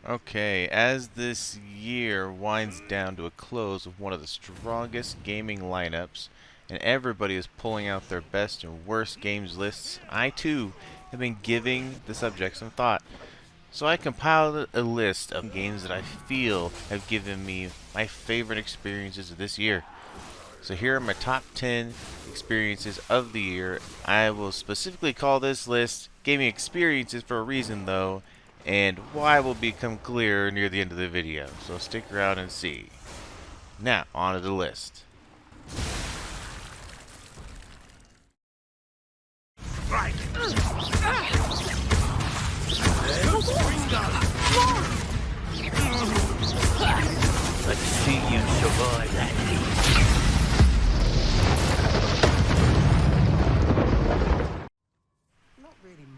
Okay, as this year winds down to a close with one of the strongest gaming lineups, and everybody is pulling out their best and worst games lists, I too have been giving the subject some thought. So I compiled a list of games that I feel have given me my favorite experiences of this year. So here are my top 10 experiences of the year. I will specifically call this list Gaming Experiences for a reason though, and why will become clear near the end of the video. So stick around and see. Now, on to the list. Right. Let's see you survive that heat.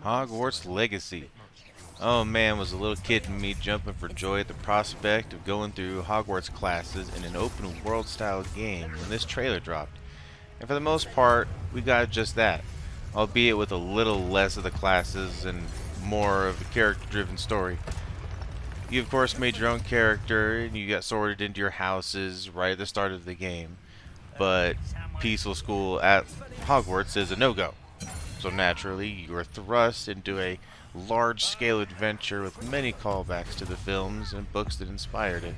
Hogwarts Legacy. Oh man, was a little kid in me jumping for joy at the prospect of going through Hogwarts classes in an open world style game when this trailer dropped. And for the most part, we got just that, albeit with a little less of the classes and more of the character driven story. You of course made your own character and you got sorted into your houses right at the start of the game, but peaceful school at Hogwarts is a no-go. So naturally, you are thrust into a large-scale adventure with many callbacks to the films and books that inspired it.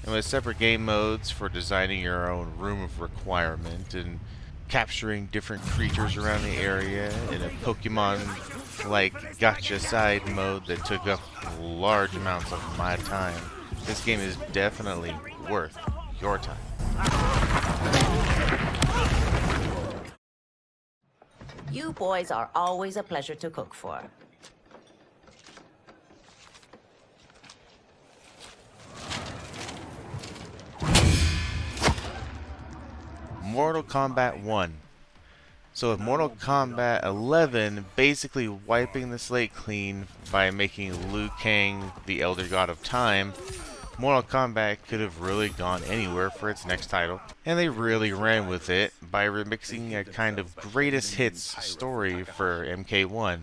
And with separate game modes for designing your own room of requirement and capturing different creatures around the area in a Pokemon-like gotcha side mode that took up large amounts of my time, this game is definitely worth your time. You boys are always a pleasure to cook for. Mortal Kombat 1. So with Mortal Kombat 11 basically wiping the slate clean by making Liu Kang the Elder God of Time, Mortal Kombat could have really gone anywhere for its next title. And they really ran with it by remixing a kind of greatest hits story for MK1.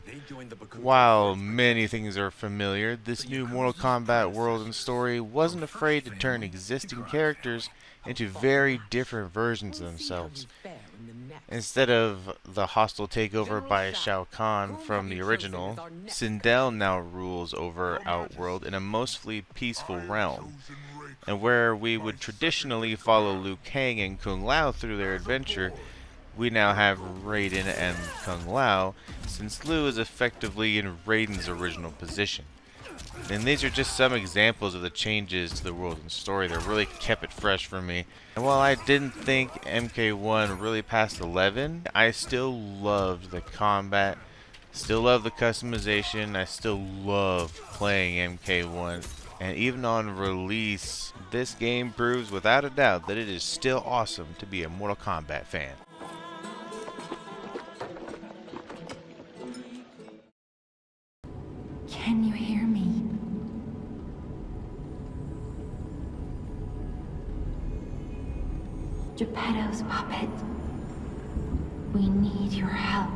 While many things are familiar, this new Mortal Kombat world and story wasn't afraid to turn existing characters into very different versions of themselves. Instead of the hostile takeover by Shao Kahn from the original, Sindel now rules over Outworld in a mostly peaceful realm. And where we would traditionally follow Liu Kang and Kung Lao through their adventure, we now have Raiden and Kung Lao, since Liu is effectively in Raiden's original position. And these are just some examples of the changes to the world and story that really kept it fresh for me. And while I didn't think MK1 really passed 11, I still loved the combat, still love the customization, I still love playing MK1. And even on release, this game proves without a doubt that it is still awesome to be a Mortal Kombat fan. Can you hear me? Geppetto's puppet. We need your help.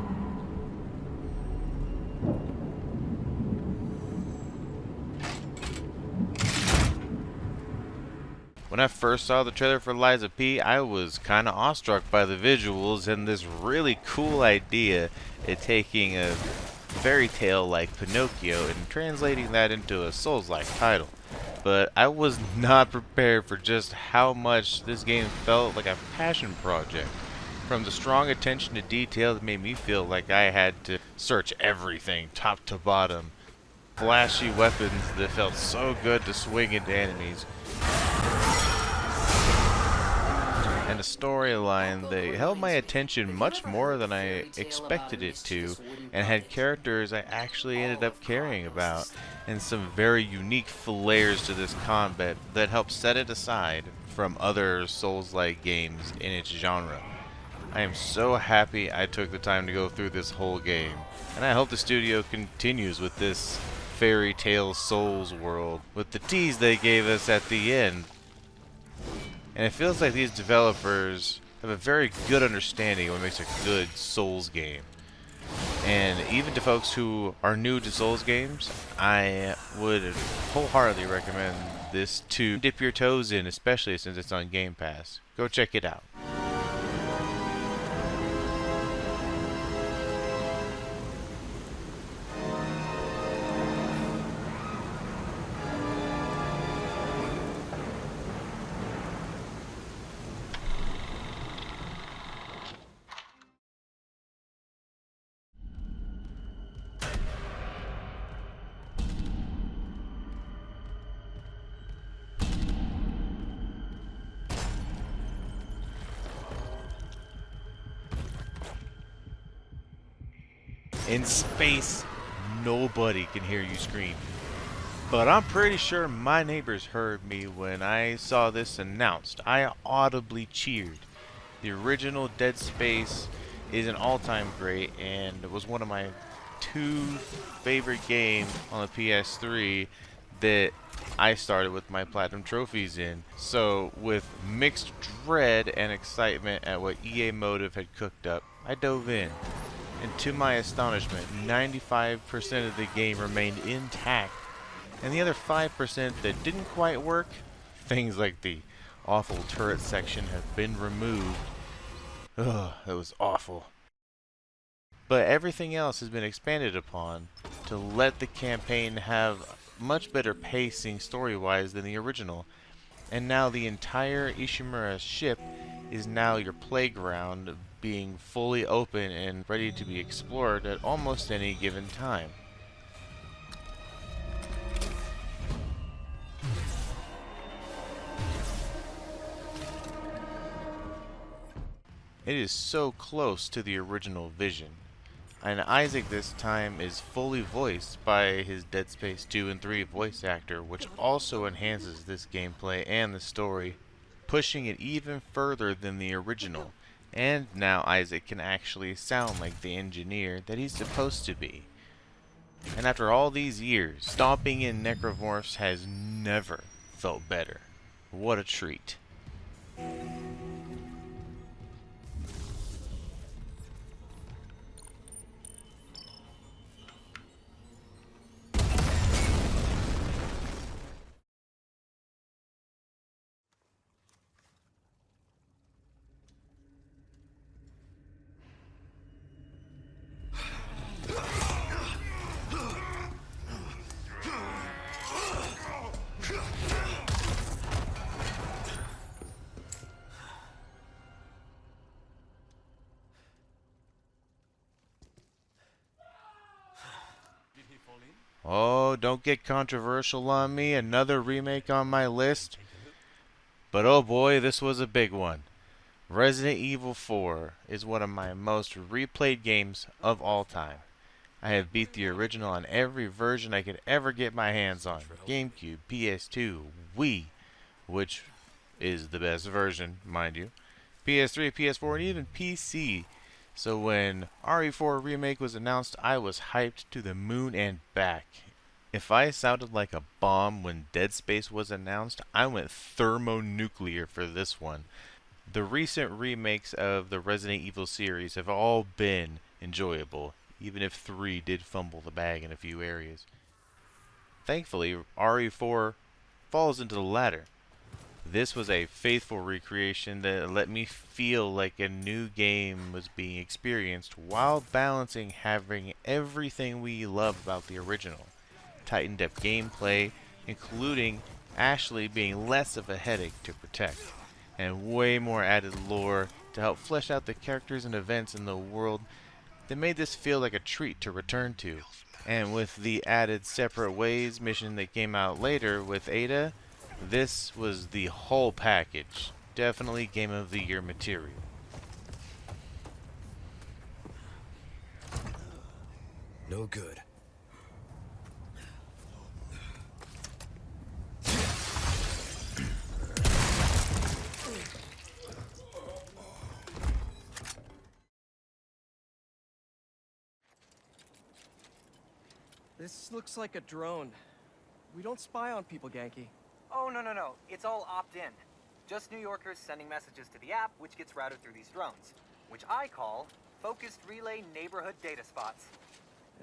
When I first saw the trailer for Liza P, I was kind of awestruck by the visuals and this really cool idea of taking a fairy tale like Pinocchio and translating that into a Souls-like title. But I was not prepared for just how much this game felt like a passion project. From the strong attention to detail that made me feel like I had to search everything top to bottom. Flashy weapons that felt so good to swing into enemies. And a storyline that held my attention much more than I expected it to, and had characters I actually ended up caring about, and some very unique flares to this combat that helped set it aside from other Souls-like games in its genre. I am so happy I took the time to go through this whole game, and I hope the studio continues with this fairy tale Souls world, with the tease they gave us at the end. And it feels like these developers have a very good understanding of what makes a good Souls game. And even to folks who are new to Souls games, I would wholeheartedly recommend this to dip your toes in, especially since it's on Game Pass. Go check it out. In space, nobody can hear you scream. But I'm pretty sure my neighbors heard me when I saw this announced. I audibly cheered. The original Dead Space is an all-time great and was one of my two favorite games on the PS3 that I started with my platinum trophies in. So with mixed dread and excitement at what EA Motive had cooked up, I dove in. And to my astonishment, 95% of the game remained intact. And the other 5% that didn't quite work, things like the awful turret section, have been removed. Ugh, that was awful. But everything else has been expanded upon to let the campaign have much better pacing story-wise than the original. And now the entire Ishimura ship is now your playground, being fully open and ready to be explored at almost any given time. It is so close to the original vision. And Isaac this time is fully voiced by his Dead Space 2 and 3 voice actor, which also enhances this gameplay and the story, pushing it even further than the original. And now Isaac can actually sound like the engineer that he's supposed to be. And after all these years, stomping in necromorphs has never felt better. What a treat. Oh, don't get controversial on me, another remake on my list. But oh boy, this was a big one. Resident Evil 4 is one of my most replayed games of all time. I have beat the original on every version I could ever get my hands on. GameCube, PS2, Wii, which is the best version, mind you, PS3, PS4, and even PC. So when RE4 Remake was announced, I was hyped to the moon and back. If I sounded like a bomb when Dead Space was announced, I went thermonuclear for this one. The recent remakes of the Resident Evil series have all been enjoyable, even if 3 did fumble the bag in a few areas. Thankfully, RE4 falls into the latter. This was a faithful recreation that let me feel like a new game was being experienced while balancing having everything we love about the original. Tightened up gameplay, including Ashley being less of a headache to protect, and way more added lore to help flesh out the characters and events in the world that made this feel like a treat to return to. And with the added Separate Ways mission that came out later with Ada, this was the whole package. Definitely Game of the Year material. No good. This looks like a drone. We don't spy on people, Genki. Oh, no. It's all opt-in. Just New Yorkers sending messages to the app, which gets routed through these drones, which I call Focused Relay Neighborhood Data Spots.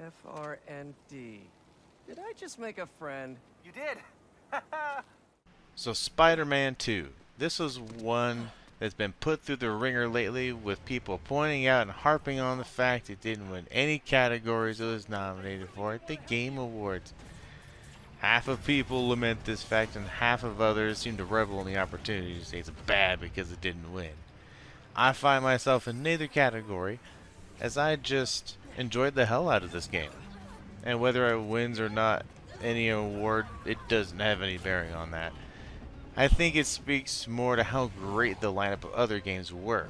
FRND. Did I just make a friend? You did. So Spider-Man 2. This was one that's been put through the ringer lately, with people pointing out and harping on the fact it didn't win any categories it was nominated for at the Game Awards. Half of people lament this fact, and half of others seem to revel in the opportunity to say it's bad because it didn't win. I find myself in neither category, as I just enjoyed the hell out of this game. And whether it wins or not any award, it doesn't have any bearing on that. I think it speaks more to how great the lineup of other games were.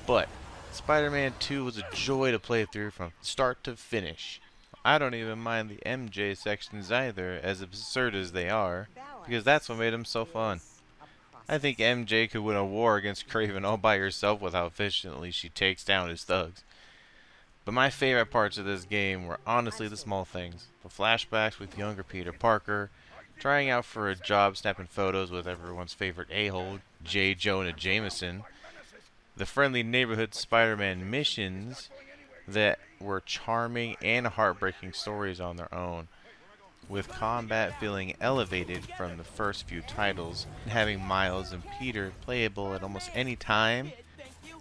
But Spider-Man 2 was a joy to play through from start to finish. I don't even mind the MJ sections either, as absurd as they are, because that's what made them so fun. I think MJ could win a war against Kraven all by herself with how efficiently she takes down his thugs. But my favorite parts of this game were honestly the small things. The flashbacks with younger Peter Parker, trying out for a job snapping photos with everyone's favorite a-hole, J. Jonah Jameson. The friendly neighborhood Spider-Man missions that were charming and heartbreaking stories on their own, with combat feeling elevated from the first few titles, having Miles and Peter playable at almost any time,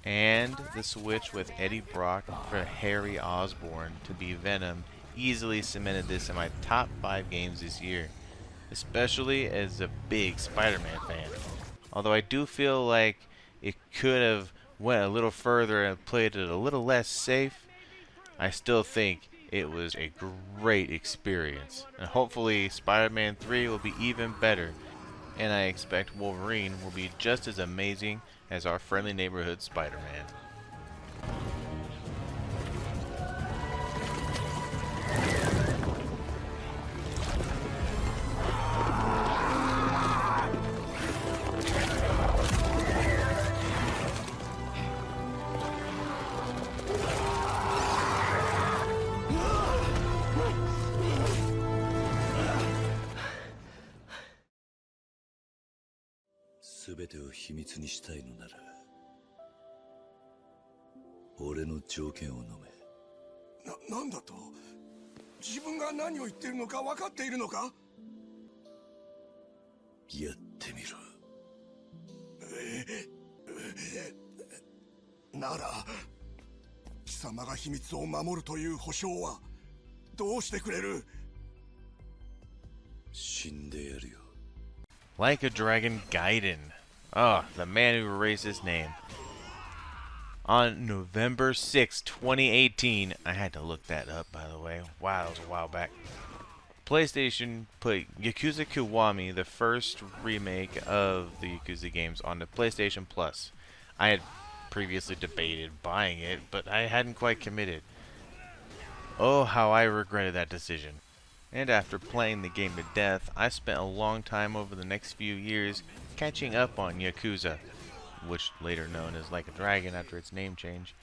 and the switch with Eddie Brock for Harry Osborn to be Venom easily cemented this in my top 5 games this year, especially as a big Spider-Man fan. Although I do feel like it could have went a little further and played it a little less safe, I still think it was a great experience. And hopefully Spider-Man 3 will be even better, and I expect Wolverine will be just as amazing as our friendly neighborhood Spider-Man. 全てを秘密にしたいのなら俺の条件を飲め。なんだと？自分が何を言っているのか分かっているのか？やってみろ。なら貴様が秘密を守るという保証はどうしてくれる？死んでやるよ。 Like a Dragon Gaiden. Oh, the man who erased his name. On November 6, 2018, I had to look that up, by the way. Wow, that was a while back. PlayStation put Yakuza Kiwami, the first remake of the Yakuza games, on the PlayStation Plus. I had previously debated buying it, but I hadn't quite committed. Oh, how I regretted that decision. And after playing the game to death, I spent a long time over the next few years catching up on Yakuza, which later known as Like a Dragon after its name change.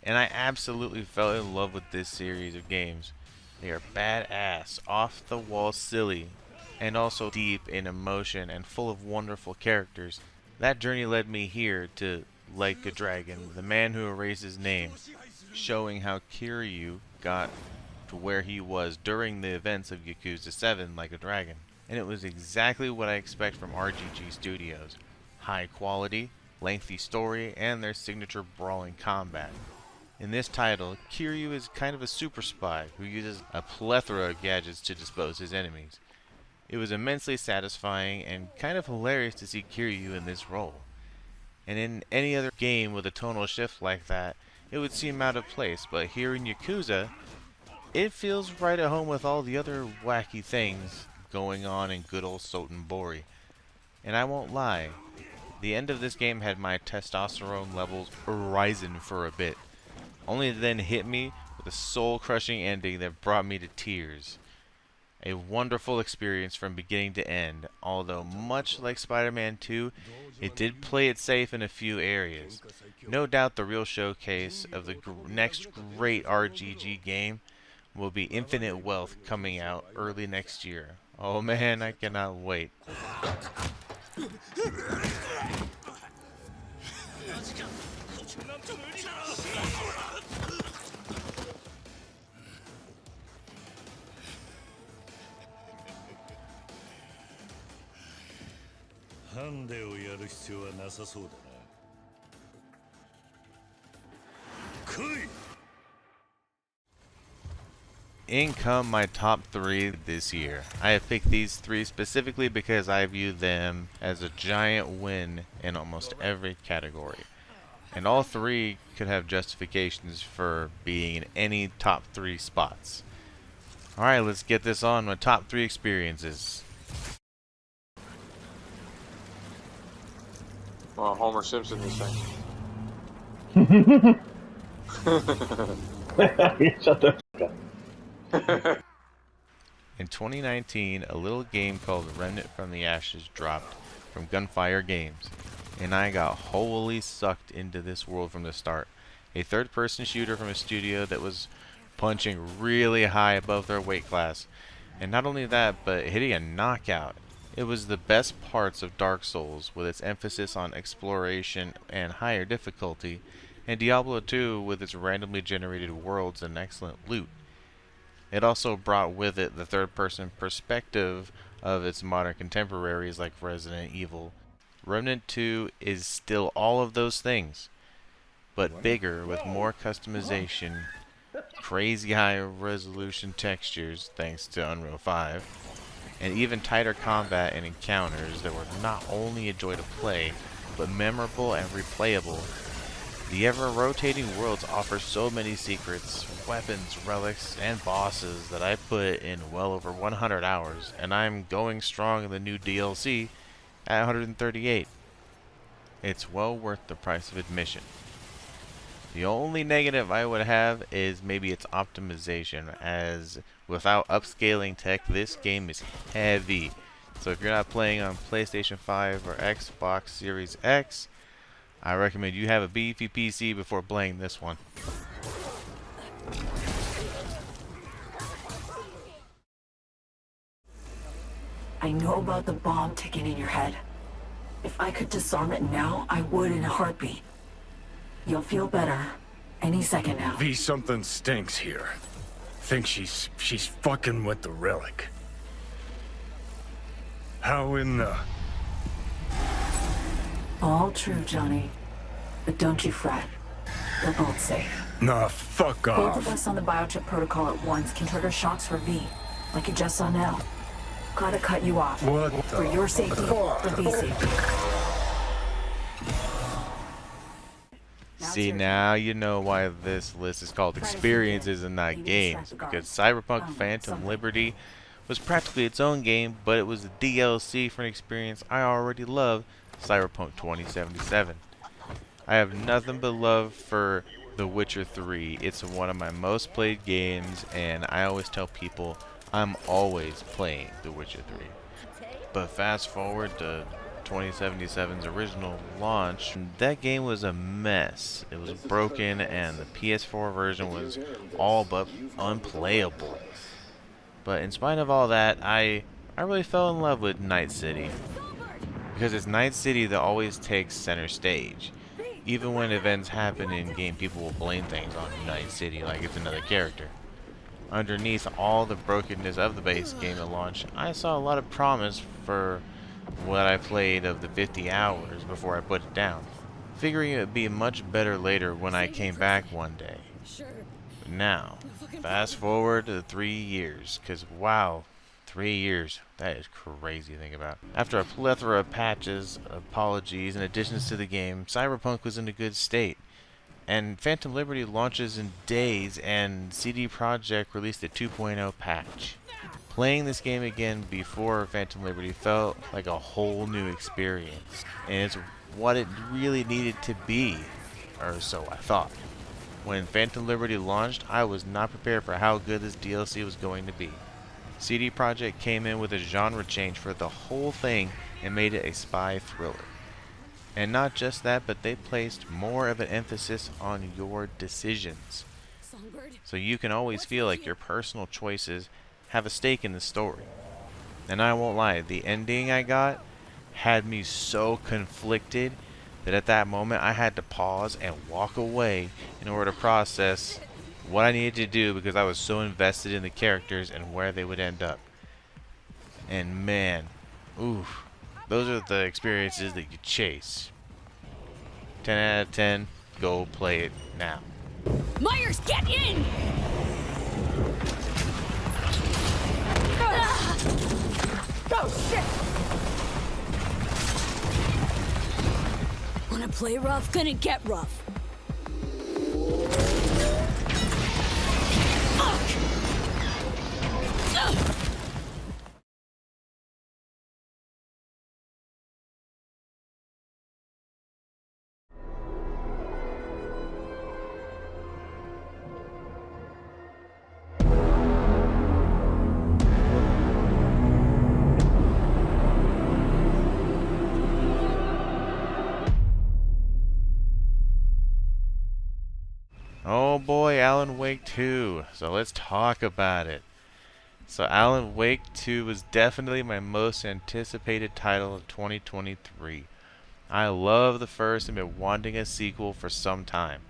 And I absolutely fell in love with this series of games. They are badass, off-the-wall silly, and also deep in emotion and full of wonderful characters. That journey led me here to Like a Dragon, the man who erased his name, showing how Kiryu got to where he was during the events of Yakuza 7 Like a Dragon. And it was exactly what I expect from RGG Studios. High quality, lengthy story, and their signature brawling combat. In this title, Kiryu is kind of a super spy who uses a plethora of gadgets to dispose his enemies. It was immensely satisfying and kind of hilarious to see Kiryu in this role. And in any other game with a tonal shift like that, it would seem out of place, but here in Yakuza, it feels right at home with all the other wacky things going on in good old Sotenbori. And I won't lie, the end of this game had my testosterone levels rising for a bit, only to then hit me with a soul-crushing ending that brought me to tears. A wonderful experience from beginning to end, although much like Spider-Man 2, it did play it safe in a few areas. No doubt the real showcase of the next great RGG game will be Infinite Wealth, coming out early next year. Oh man, I cannot wait. ハンデをやる必要はなさそうだな。来い。 In come my top 3 this year. I have picked these 3 specifically because I view them as a giant win in almost every category. And all 3 could have justifications for being in any top 3 spots. Alright, let's get this on with top 3 experiences. Well, Homer Simpson this thing. Shut the fuck up. In 2019, a little game called Remnant from the Ashes dropped from Gunfire Games, and I got wholly sucked into this world from the start. A third-person shooter from a studio that was punching really high above their weight class, and not only that, but hitting a knockout. It was the best parts of Dark Souls, with its emphasis on exploration and higher difficulty, and Diablo 2 with its randomly generated worlds and excellent loot. It also brought with it the third-person perspective of its modern contemporaries like Resident Evil. Remnant 2 is still all of those things, but bigger with more customization, crazy high resolution textures thanks to Unreal 5, and even tighter combat and encounters that were not only a joy to play, but memorable and replayable. The ever-rotating worlds offer so many secrets, weapons, relics, and bosses that I put in well over 100 hours, and I'm going strong in the new DLC at 138. It's well worth the price of admission. The only negative I would have is maybe its optimization, as without upscaling tech, this game is heavy. So if you're not playing on PlayStation 5 or Xbox Series X, I recommend you have a beefy PC before playing this one. I know about the bomb ticking in your head. If I could disarm it now, I would in a heartbeat. You'll feel better any second now. V, something stinks here. Think she's fucking with the relic. How in the... All true, Johnny. But don't you fret. They're both safe. Nah, fuck Both off. of us on the biochip protocol at once can trigger shocks for V, like you just saw now. Gotta cut you off. What For your safety, for V's safety. See, now you know why this list is called experiences and not games, because Cyberpunk Phantom Liberty was practically its own game, but it was the DLC for an experience I already loved, Cyberpunk 2077. I have nothing but love for The Witcher 3. It's one of my most played games, and I always tell people I'm always playing The Witcher 3. But fast forward to 2077's original launch, that game was a mess. It was broken, and the PS4 version was all but unplayable. But in spite of all that, I really fell in love with Night City, because it's Night City that always takes center stage. Even when events happen in game, people will blame things on Night City like it's another character. Underneath all the brokenness of the base game at launch, I saw a lot of promise for what I played of the 50 hours before I put it down, figuring it would be much better later when I came back one day. But now, fast forward to 3 years, cause wow, 3 years, that is crazy to think about. After a plethora of patches, apologies, and additions to the game, Cyberpunk was in a good state. And Phantom Liberty launches in days, and CD Projekt released a 2.0 patch. Playing this game again before Phantom Liberty felt like a whole new experience, and it's what it really needed to be, or so I thought. When Phantom Liberty launched, I was not prepared for how good this DLC was going to be. CD Projekt came in with a genre change for the whole thing and made it a spy thriller. And not just that, but they placed more of an emphasis on your decisions. So you can always feel like your personal choices have a stake in the story. And I won't lie, the ending I got had me so conflicted that at that moment I had to pause and walk away in order to process what I needed to do because I was so invested in the characters and where they would end up. And man, oof, those are the experiences that you chase. 10 out of 10, go play it now. Myers, get in! Oh shit! Wanna play rough? Gonna get rough. Oh boy, Allan Wake 2. So let's talk about it. So Allan Wake 2 was definitely my most anticipated title of 2023. I love the first and been wanting a sequel for some time,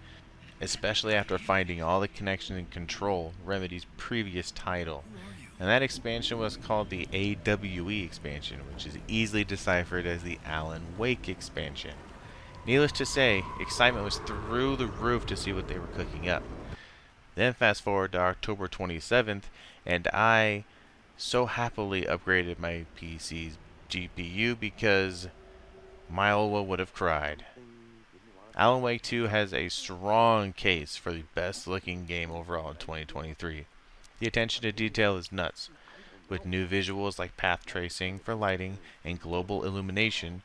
especially after finding all the connection and control Remedy's previous title. And that expansion was called the AWE expansion, which is easily deciphered as the Allan Wake expansion. Needless to say, excitement was through the roof to see what they were cooking up. Then fast forward to October 27th, and I so happily upgraded my PC's GPU because my old one would have cried. Allan Wake 2 has a strong case for the best looking game overall in 2023. The attention to detail is nuts, with new visuals like path tracing for lighting and global illumination.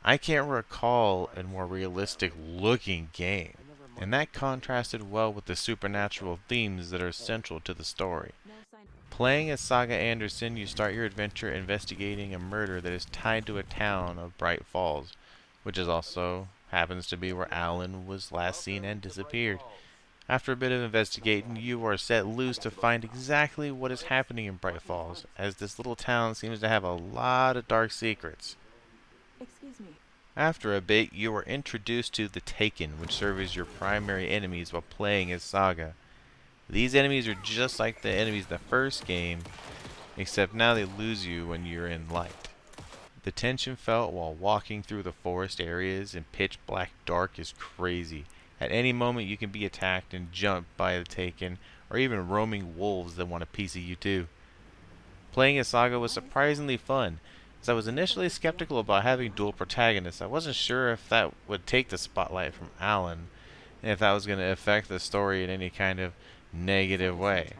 I can't recall a more realistic looking game, and that contrasted well with the supernatural themes that are central to the story. Playing as Saga Anderson, you start your adventure investigating a murder that is tied to a town of Bright Falls, which is also happens to be where Allan was last seen and disappeared. After a bit of investigating, you are set loose to find exactly what is happening in Bright Falls, as this little town seems to have a lot of dark secrets. Excuse me. After a bit, you are introduced to the Taken, which serve as your primary enemies while playing as Saga. These enemies are just like the enemies in the first game, except now they lose you when you're in light. The tension felt while walking through the forest areas in pitch black dark is crazy. At any moment you can be attacked and jumped by the Taken, or even roaming wolves that want a piece of you too. Playing as Saga was surprisingly fun, as I was initially skeptical about having dual protagonists. I wasn't sure if that would take the spotlight from Allan, and if that was going to affect the story in any kind of negative way.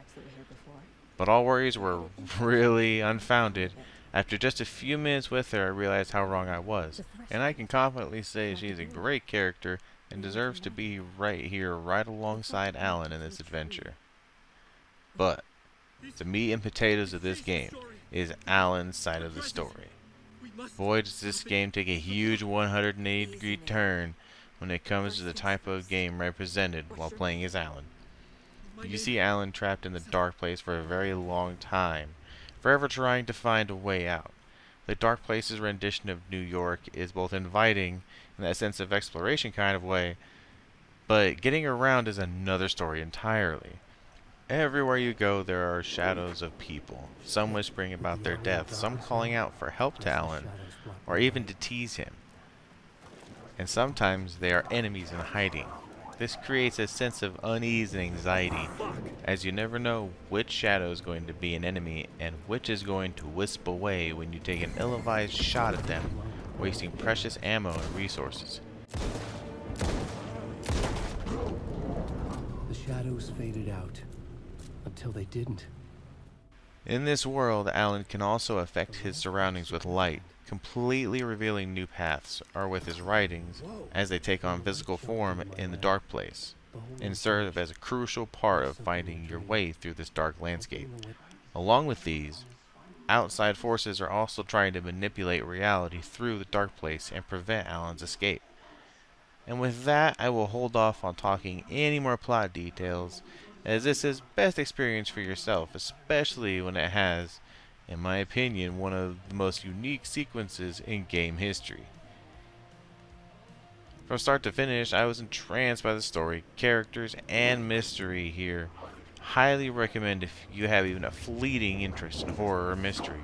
But all worries were really unfounded. After just a few minutes with her, I realized how wrong I was, and I can confidently say she is a great character and deserves to be right here, right alongside Allan in this adventure. But the meat and potatoes of this game is Allan's side of the story. Boy, does this game take a huge 180-degree turn when it comes to the type of game represented while playing as Allan. You see Allan trapped in the dark place for a very long time, forever trying to find a way out. The Dark Place's rendition of New York is both inviting in that sense of exploration kind of way, but getting around is another story entirely. Everywhere you go, there are shadows of people, some whispering about their death, some calling out for help to Allan, or even to tease him. And sometimes they are enemies in hiding. This creates a sense of unease and anxiety, as you never know which shadow is going to be an enemy and which is going to wisp away when you take an ill-advised shot at them, wasting precious ammo and resources. The shadows faded out. Until they didn't. In this world, Allan can also affect his surroundings with light, completely revealing new paths, or with his writings, as they take on physical form in the dark place, and serve as a crucial part of finding your way through this dark landscape. Along with these, outside forces are also trying to manipulate reality through the dark place and prevent Allan's escape. And with that, I will hold off on talking any more plot details, as this is best experience for yourself, especially when it has, in my opinion, one of the most unique sequences in game history. From start to finish, I was entranced by the story, characters, and mystery here. Highly recommend if you have even a fleeting interest in horror or mystery.